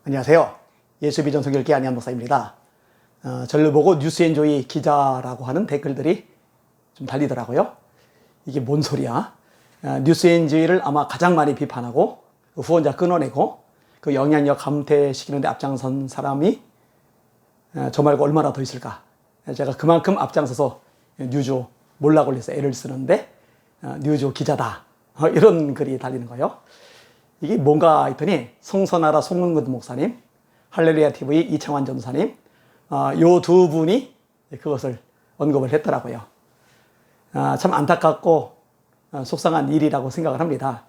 안녕하세요. 예수비전 성결교회 안희한 목사입니다. 저를 보고 뉴스엔조이 기자라고 하는 댓글들이 좀 달리더라고요. 이게 뭔 소리야? 뉴스엔조이를 아마 가장 많이 비판하고 그 후원자 끊어내고 그 영향력 감퇴시키는 데 앞장선 사람이 저 말고 얼마나 더 있을까? 제가 그만큼 앞장서서 뉴조 몰락 올려서 애를 쓰는데 뉴조 기자다. 이런 글이 달리는 거예요. 이게 뭔가 했더니 성선하라 송은근 목사님, 할렐루야 TV 이창환 전사님, 요 두 분이 그것을 언급을 했더라고요. 참 안타깝고 속상한 일이라고 생각을 합니다.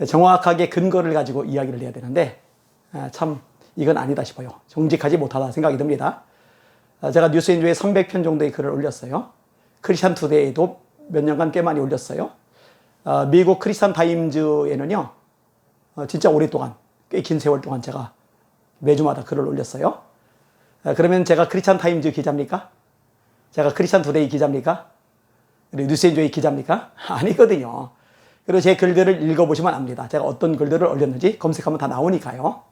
정확하게 근거를 가지고 이야기를 해야 되는데 참 이건 아니다 싶어요. 정직하지 못하다 생각이 듭니다. 제가 뉴스엔조에 300편 정도의 글을 올렸어요. 크리스찬 투데이도 몇 년간 꽤 많이 올렸어요. 미국 크리스찬 타임즈에는요, 진짜 오랫동안, 꽤 긴 세월 동안 제가 매주마다 글을 올렸어요. 그러면 제가 크리스찬 타임즈 기자입니까? 제가 크리스찬 투데이 기자입니까? 뉴스엔조이 기자입니까? 아니거든요. 그리고 제 글들을 읽어보시면 압니다. 제가 어떤 글들을 올렸는지 검색하면 다 나오니까요.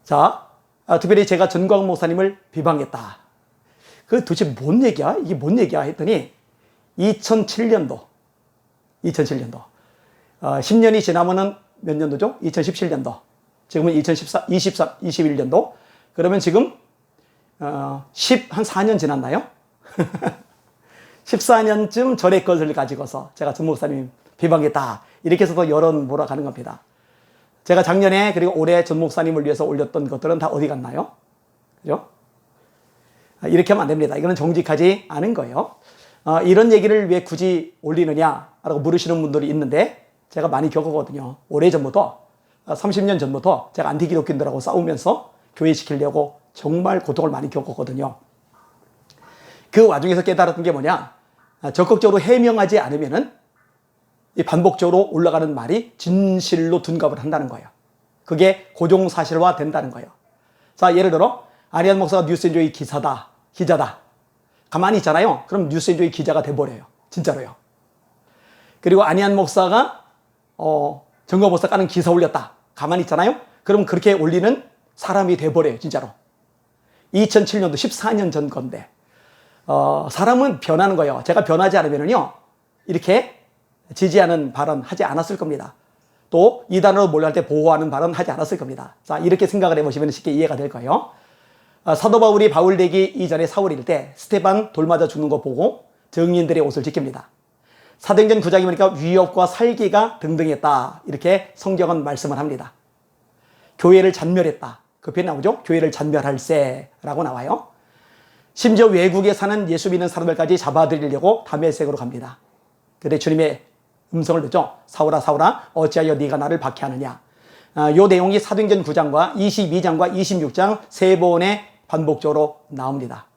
자, 특별히 제가 전광 목사님을 비방했다. 그 도대체 뭔 얘기야? 이게 뭔 얘기야? 했더니 2007년도 10년이 지나면은 몇 년도죠? 2017년도. 지금은 21년도. 그러면 지금 한 4년 지났나요? 14년쯤 전의 것을 가지고서 제가 전 목사님 비방했다. 이렇게 해서 더 여론 몰아가는 겁니다. 제가 작년에 그리고 올해 전 목사님을 위해서 올렸던 것들은 다 어디 갔나요? 그죠? 이렇게 하면 안 됩니다. 이거는 정직하지 않은 거예요. 이런 얘기를 왜 굳이 올리느냐라고 물으시는 분들이 있는데 제가 많이 겪었거든요. 오래전부터 30년 전부터 제가 안티기독교인들하고 싸우면서 교회시키려고 정말 고통을 많이 겪었거든요. 그 와중에서 깨달았던 게 뭐냐? 적극적으로 해명하지 않으면은 이 반복적으로 올라가는 말이 진실로 둔갑을 한다는 거예요. 그게 고정사실화 된다는 거예요. 자, 예를 들어 안희한 목사가 뉴스엔조이 기자다. 가만히 있잖아요. 그럼 뉴스엔조이 기자가 돼버려요. 진짜로요. 그리고 안희한 목사가 정거 목사 까는 기사 올렸다. 가만히 있잖아요. 그럼 그렇게 올리는 사람이 돼버려요. 진짜로. 2007년도 14년 전 건데 사람은 변하는 거예요. 제가 변하지 않으면요 이렇게 지지하는 발언 하지 않았을 겁니다. 또 이단으로 몰려할 때 보호하는 발언 하지 않았을 겁니다. 자, 이렇게 생각을 해보시면 쉽게 이해가 될 거예요. 사도 바울이 바울 되기 이전에 사울일 때 스테반 돌 맞아 죽는 거 보고 증인들의 옷을 지킵니다. 사도행전 9장에 보니까 위협과 살기가 등등했다. 이렇게 성경은 말씀을 합니다. 교회를 잔멸했다. 그 표현 나오죠? 교회를 잔멸할세라고 나와요. 심지어 외국에 사는 예수 믿는 사람들까지 잡아들이려고 다메섹으로 갑니다. 그때 주님의 음성을 듣죠. 사울아 사울아 어찌하여 네가 나를 박해하느냐. 이 내용이 사도행전 9장과 22장과 26장 세 번에 반복적으로 나옵니다.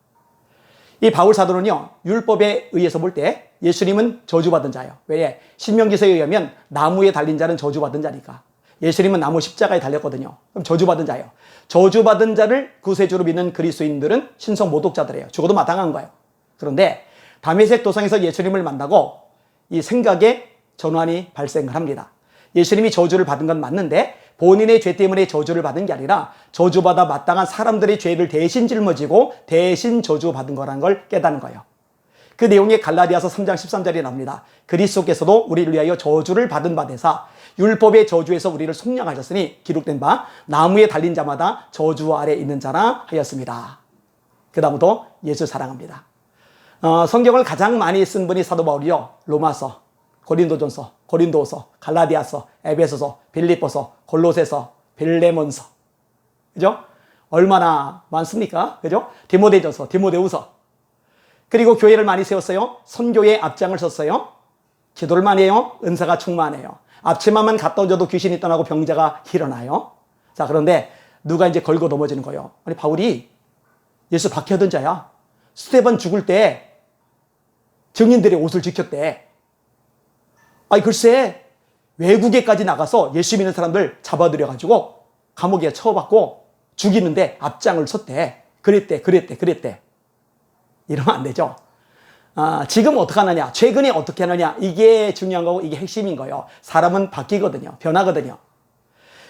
이 바울 사도는요, 율법에 의해서 볼 때 예수님은 저주받은 자예요. 왜? 신명기서에 의하면 나무에 달린 자는 저주받은 자니까. 예수님은 나무 십자가에 달렸거든요. 그럼 저주받은 자예요. 저주받은 자를 구세주로 믿는 그리스도인들은 신성 모독자들이에요. 죽어도 마땅한 거예요. 그런데 다메섹 도상에서 예수님을 만나고 이 생각에 전환이 발생을 합니다. 예수님이 저주를 받은 건 맞는데 본인의 죄 때문에 저주를 받은 게 아니라 저주받아 마땅한 사람들의 죄를 대신 짊어지고 대신 저주받은 거라는 걸 깨닫는 거예요. 그 내용이 갈라디아서 3장 13절에 나옵니다. 그리스도께서도 우리를 위하여 저주를 받은 바 되사 율법의 저주에서 우리를 속량하셨으니 기록된 바 나무에 달린 자마다 저주 아래 있는 자라 하였습니다. 그 다음부터 예수 사랑합니다. 성경을 가장 많이 쓴 분이 사도 바울이요. 로마서, 고린도전서, 고린도서, 갈라디아서, 에베소서, 빌립보서, 골로새서, 빌레몬서. 그죠? 얼마나 많습니까? 그죠? 디모데전서, 디모데후서. 그리고 교회를 많이 세웠어요. 선교에 앞장을 섰어요. 기도를 많이 해요. 은사가 충만해요. 앞치마만 갖다 얹어도 귀신이 떠나고 병자가 일어나요. 자, 그런데 누가 이제 걸고 넘어지는 거예요. 아니, 바울이 예수 박해하던 자야. 스테반 죽을 때 증인들의 옷을 지켰대. 아니, 글쎄, 외국에까지 나가서 예수 믿는 사람들 잡아들여가지고 감옥에 처박고 죽이는데 앞장을 섰대. 그랬대. 이러면 안 되죠. 지금 어떻게 하느냐, 최근에 어떻게 하느냐, 이게 중요한 거고 이게 핵심인 거예요. 사람은 바뀌거든요. 변하거든요.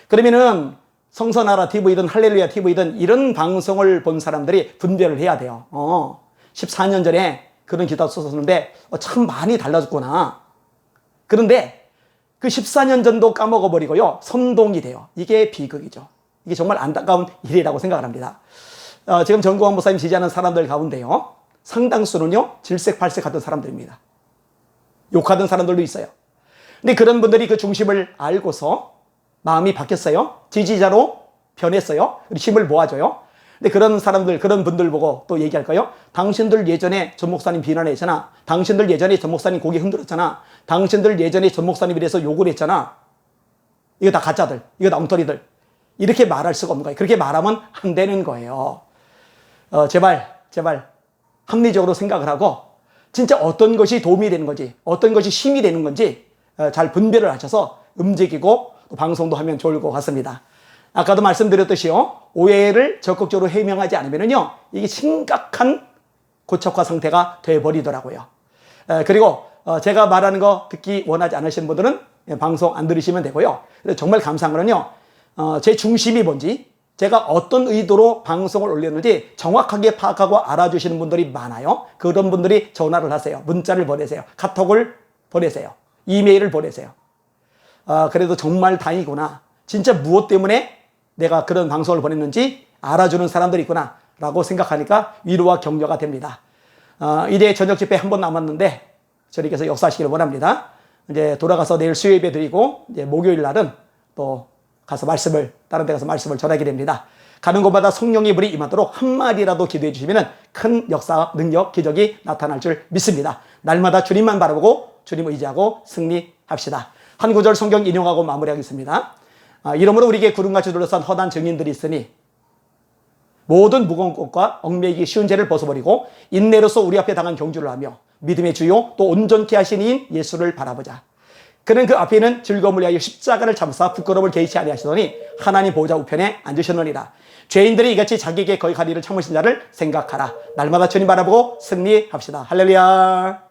그러면은 성선하라 TV든 할렐루야 TV든 이런 방송을 본 사람들이 분별을 해야 돼요. 14년 전에 그런 기도가 썼었는데 참 많이 달라졌구나. 그런데 그 14년 전도 까먹어버리고요. 선동이 돼요. 이게 비극이죠. 이게 정말 안타까운 일이라고 생각을 합니다. 지금 정구왕 목사님 지지하는 사람들 가운데요. 상당수는요. 질색팔색하던 사람들입니다. 욕하던 사람들도 있어요. 근데 그런 분들이 그 중심을 알고서 마음이 바뀌었어요. 지지자로 변했어요. 힘을 모아줘요. 근데 그런 사람들, 그런 분들 보고 또 얘기할까요? 당신들 예전에 전 목사님 비난했잖아. 당신들 예전에 전 목사님 고개 흔들었잖아. 당신들 예전에 전 목사님에 대해서 욕을 했잖아. 이거 다 가짜들. 이거 다 엉터리들. 이렇게 말할 수가 없는 거예요. 그렇게 말하면 안 되는 거예요. 제발 합리적으로 생각을 하고 진짜 어떤 것이 도움이 되는 건지 어떤 것이 힘이 되는 건지 잘 분별을 하셔서 움직이고 또 방송도 하면 좋을 것 같습니다. 아까도 말씀드렸듯이요. 오해를 적극적으로 해명하지 않으면요. 이게 심각한 고착화 상태가 되어버리더라고요. 그리고 제가 말하는 거 듣기 원하지 않으시는 분들은 방송 안 들으시면 되고요. 정말 감사한 거는요. 제 중심이 뭔지 제가 어떤 의도로 방송을 올렸는지 정확하게 파악하고 알아주시는 분들이 많아요. 그런 분들이 전화를 하세요. 문자를 보내세요. 카톡을 보내세요. 이메일을 보내세요. 그래도 정말 다행이구나. 진짜 무엇 때문에 내가 그런 방송을 보냈는지 알아주는 사람들이 있구나 라고 생각하니까 위로와 격려가 됩니다. 이제 저녁 집회 한 번 남았는데 저리께서 역사하시기를 원합니다. 이제 돌아가서 내일 수요 예배 드리고 이제 목요일 날은 또 가서 다른 데 가서 말씀을 전하게 됩니다. 가는 곳마다 성령의 불이 임하도록 한마디라도 기도해 주시면 큰 역사, 능력, 기적이 나타날 줄 믿습니다. 날마다 주님만 바라보고 주님 의지하고 승리합시다. 한 구절 성경 인용하고 마무리하겠습니다. 이러므로 우리에게 구름같이 둘러싼 허다한 증인들이 있으니 모든 무거운 것과 얽매이기 쉬운 죄를 벗어버리고 인내로서 우리 앞에 당한 경주를 하며 믿음의 주요 또 온전케 하신 이인 예수를 바라보자. 그는 그 앞에 있는 즐거움을 위하여 십자가를 참사 부끄러움을 개의치 아니하시더니 하나님 보좌 우편에 앉으셨느니라. 죄인들이 이같이 자기에게 거역할 일을 참으신 자를 생각하라. 날마다 주님 바라보고 승리합시다. 할렐루야.